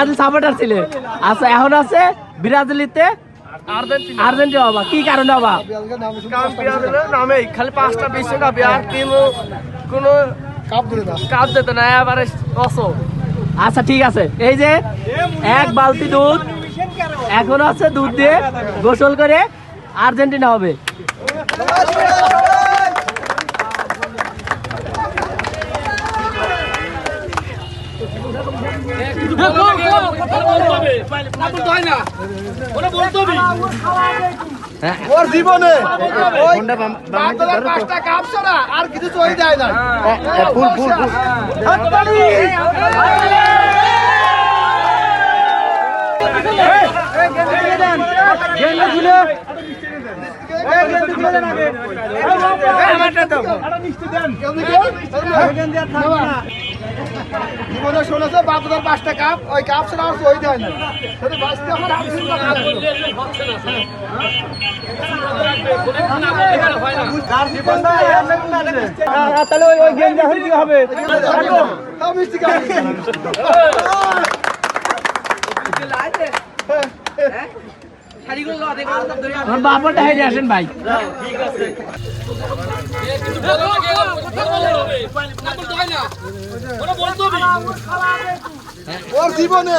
Brazil supporter ছিলে। আচ্ছা এখন আছে ব্রাজিলিতে আর্জেন্টিনা বাবা, কি কারণে বাবা? নামেই খালি 5টা বিশ্বকাপ আর কোনো কাপ দিত না এবারে অসল। আচ্ছা ঠিক আছে, এই যে এক বালতি দুধ এখন আছে, দুধ দিয়ে গোসল করে আর্জেন্টিনা হবে। ওর জীবনে 5টা কাপ ছাড়া আর কিছু চই যায় না। ফুল ফুল জীবনে শুনেছে বাপদার 5টা কাপ, ওই কাপ ছাড়া আর চই যায় না। তাহলে ওই গেম যখন কি হবে? বাবাটা হেরে আসেন ভাই। ওর জীবনে